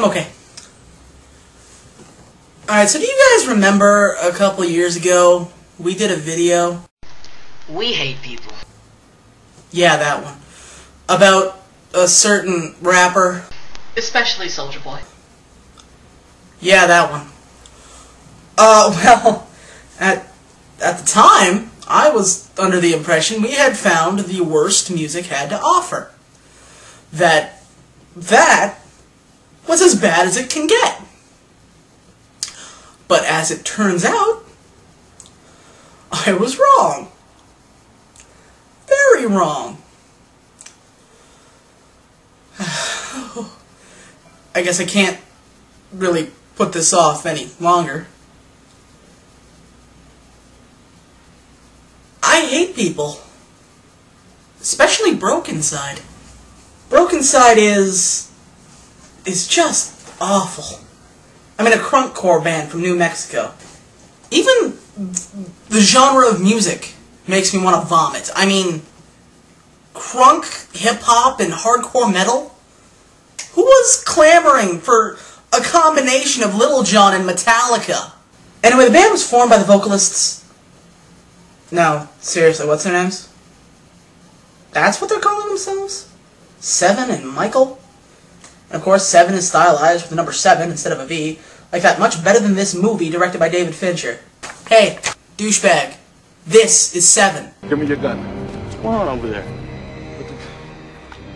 I'm okay. Alright, so do you guys remember a couple years ago, we did a video? We hate people. Yeah, that one. About a certain rapper. Especially Soulja Boy. Yeah, that one. Well, at the time, I was under the impression we had found the worst music had to offer. That was as bad as it can get. But as it turns out, I was wrong. Very wrong. I guess I can't really put this off any longer. I hate people. Especially Brokencyde. Brokencyde is just awful. I mean, a crunkcore band from New Mexico. Even the genre of music makes me want to vomit. I mean, crunk, hip-hop, and hardcore metal? Who was clamoring for a combination of Lil Jon and Metallica? Anyway, the band was formed by the vocalists... No, seriously, what's their names? That's what they're calling themselves? Seven and Michael? And of course, 7 is stylized with the number 7 instead of a V. Like that Much Better Than This movie directed by David Fincher. Hey, douchebag. This is 7. Give me your gun. What's going on over there?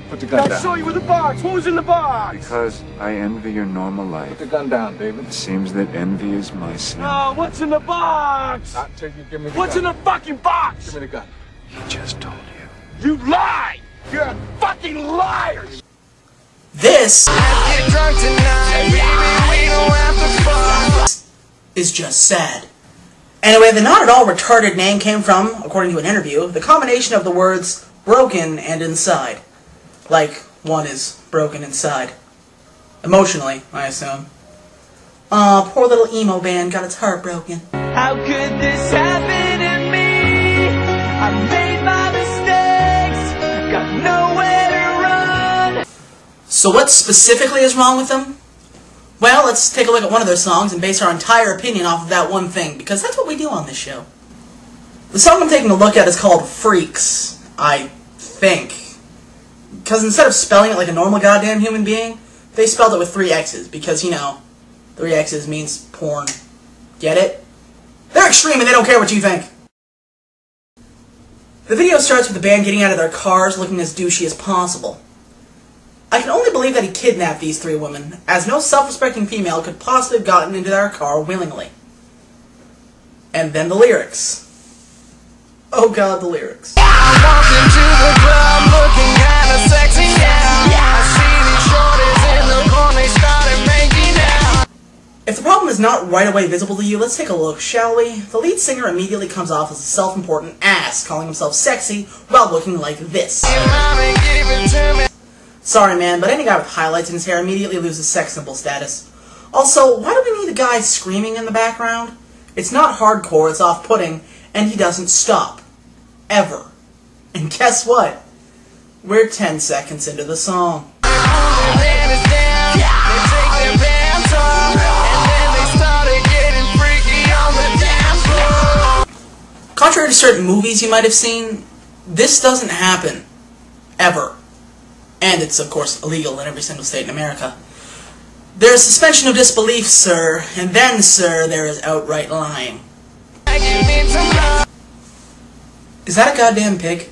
Put the gun down. I saw you with the box. What was in the box? Because I envy your normal life. Put the gun down, David. It seems that envy is my sin. Oh, what's in the box? Not till you give me the What's gun. In the fucking box? Give me the gun. He just told you. You lie! You're a fucking liar! This is just sad. Anyway, the not at all retarded name came from, according to an interview, the combination of the words broken and inside. Like, one is broken inside. Emotionally, I assume. Aw, poor little emo band got its heart broken. How could this happen to me? I made my mistakes, got nowhere to run. So what specifically is wrong with them? Well, let's take a look at one of their songs and base our entire opinion off of that one thing, because that's what we do on this show. The song I'm taking a look at is called Freaxxx, I think. Because instead of spelling it like a normal goddamn human being, they spelled it with 3 X's, because, you know, 3 X's means porn. Get it? They're extreme and they don't care what you think. The video starts with the band getting out of their cars looking as douchey as possible. I can only believe that he kidnapped these 3 women, as no self-respecting female could possibly have gotten into their car willingly. And then the lyrics. Oh god, the lyrics. I walked into the club looking kinda sexy now. I see these shorties in the corner, they started making out. If the problem is not right away visible to you, let's take a look, shall we? The lead singer immediately comes off as a self-important ass, calling himself sexy while looking like this. Sorry man, but any guy with highlights in his hair immediately loses sex symbol status. Also, why do we need a guy screaming in the background? It's not hardcore, it's off-putting, and he doesn't stop. Ever. And guess what? We're 10 seconds into the song. Contrary to certain movies you might have seen, this doesn't happen. Ever. And it's, of course, illegal in every single state in America. There's suspension of disbelief, sir, and then, sir, there is outright lying. Is that a goddamn pig?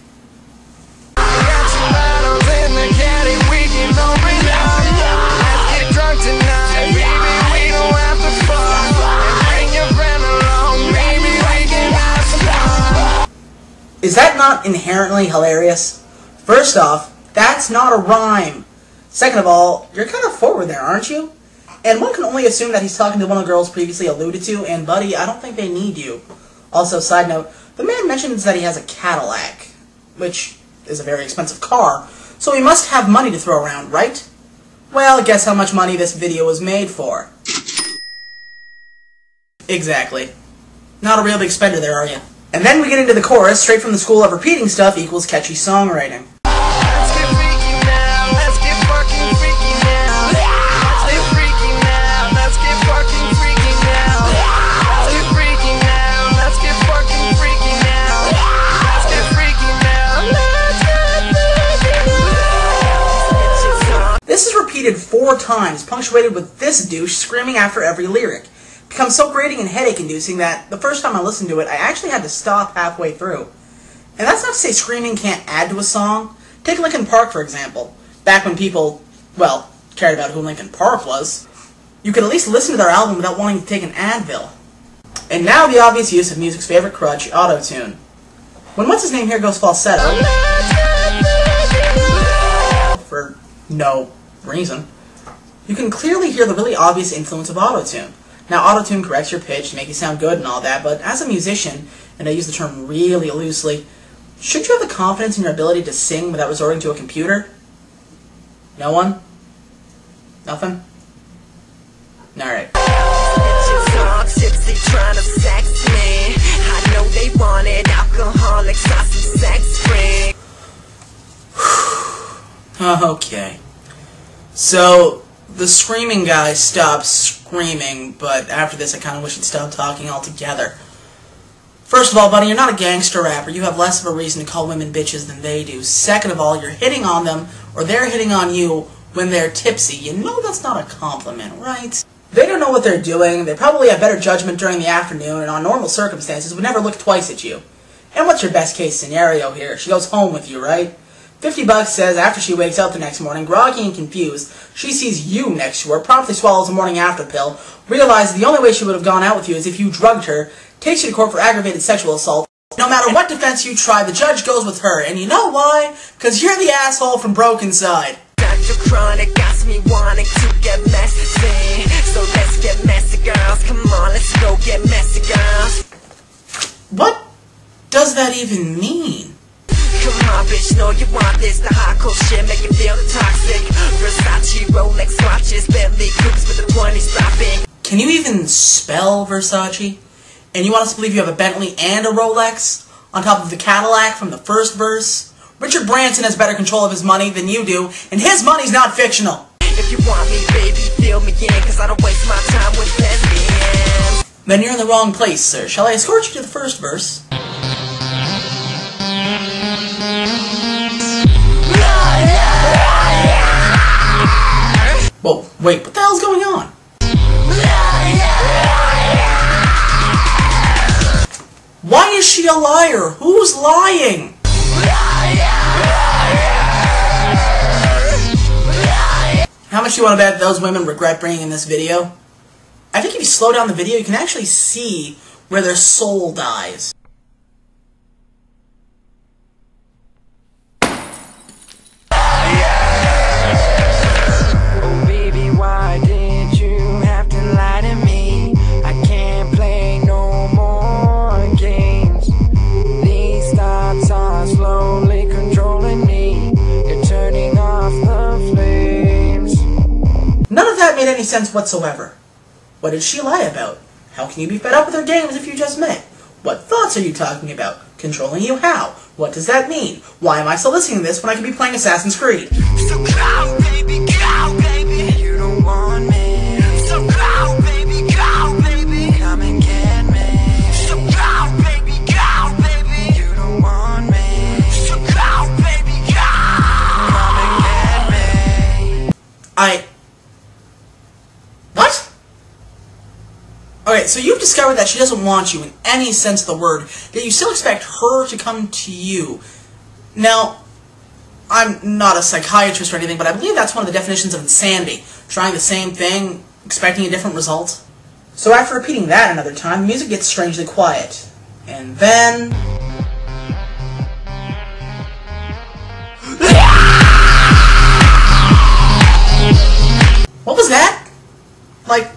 Is that not inherently hilarious? First off, that's not a rhyme. Second of all, you're kind of forward there, aren't you? And one can only assume that he's talking to one of the girls previously alluded to, and buddy, I don't think they need you. Also, side note, the man mentions that he has a Cadillac, which is a very expensive car, so he must have money to throw around, right? Well, guess how much money this video was made for. Exactly. Not a real big spender there, are you? And then we get into the chorus, straight from the school of repeating stuff equals catchy songwriting. Let's get freaky now, let's get fucking freaky now. Let's get freaky. 4 times, punctuated with this douche screaming after every lyric. It becomes so grating and headache-inducing that the first time I listened to it, I actually had to stop halfway through. And that's not to say screaming can't add to a song. Take Linkin Park, for example. Back when people, well, cared about who Linkin Park was, you could at least listen to their album without wanting to take an Advil. And now the obvious use of music's favorite crutch, auto-tune. When what's-his-name here goes falsetto, for no reason, you can clearly hear the really obvious influence of auto-tune. Now, auto-tune corrects your pitch to make you sound good and all that, but as a musician, and I use the term really loosely, should you have the confidence in your ability to sing without resorting to a computer? No one? Nothing? Alright. Okay. So, the screaming guy stopped screaming, but after this I kind of wish he'd stop talking altogether. First of all, buddy, you're not a gangster rapper. You have less of a reason to call women bitches than they do. Second of all, you're hitting on them, or they're hitting on you when they're tipsy. You know that's not a compliment, right? They don't know what they're doing. They probably have better judgment during the afternoon, and on normal circumstances would never look twice at you. And what's your best case scenario here? She goes home with you, right? $50 says after she wakes up the next morning, groggy and confused, she sees you next to her, promptly swallows a morning after pill, realizes the only way she would have gone out with you is if you drugged her, takes you to court for aggravated sexual assault. No matter what defense you try, the judge goes with her. And you know why? Because you're the asshole from Brokencyde. Dr. Chronic got me wanting to get messy. So let's get messy, girls. Come on, let's go get messy, girls. What does that even mean? Come on, bitch, know you want this. The hardcore shit, make you feel the toxic. Versace, Rolex watches, Bentley coupes with the 20s dropping. Can you even spell Versace? And you want us to believe you have a Bentley and a Rolex on top of the Cadillac from the first verse? Richard Branson has better control of his money than you do, and his money's not fictional. If you want me, baby, fill me in, cause I don't waste my time with lesbians. Then you're in the wrong place, sir. Shall I escort you to the first verse? Whoa, wait, what the hell's going on? Why is she a liar? Who's lying? How much do you want to bet those women regret bringing in this video? I think if you slow down the video, you can actually see where their soul dies. None of that made any sense whatsoever. What did she lie about? How can you be fed up with her games if you just met? What thoughts are you talking about? Controlling you how? What does that mean? Why am I still listening to this when I could be playing Assassin's Creed? So go, baby, go, baby. You don't want me. So go, baby, go, baby. Come and get me. So go, baby, go, baby. You don't want me. So go, baby, go. Come and get me. What? Okay, so you've discovered that she doesn't want you in any sense of the word, yet you still expect her to come to you. Now, I'm not a psychiatrist or anything, but I believe that's one of the definitions of insanity. Trying the same thing, expecting a different result. So after repeating that another time, the music gets strangely quiet. And then... What was that? Like,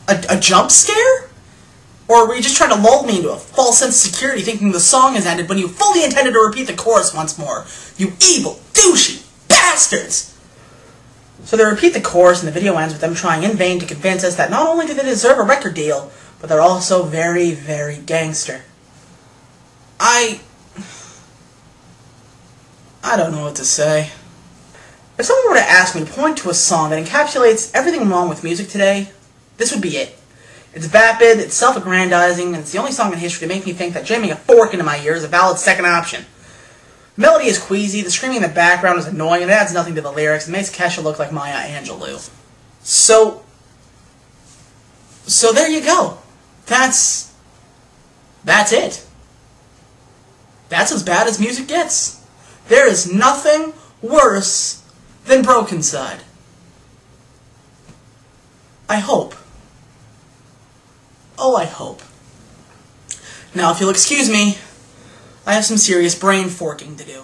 a jump scare? Or were you just trying to lull me into a false sense of security thinking the song has ended when you fully intended to repeat the chorus once more? You evil, douchey bastards! So they repeat the chorus and the video ends with them trying in vain to convince us that not only do they deserve a record deal, but they're also very, very gangster. I don't know what to say. If someone were to ask me to point to a song that encapsulates everything wrong with music today, this would be it. It's vapid, it's self-aggrandizing, and it's the only song in history to make me think that jamming a fork into my ear is a valid second option. Melody is queasy, the screaming in the background is annoying, and it adds nothing to the lyrics. It makes Kesha look like Maya Angelou. So there you go. That's it. That's as bad as music gets. There is nothing worse than Brokencyde. I hope. Oh, I hope. Now, if you'll excuse me, I have some serious brain forking to do.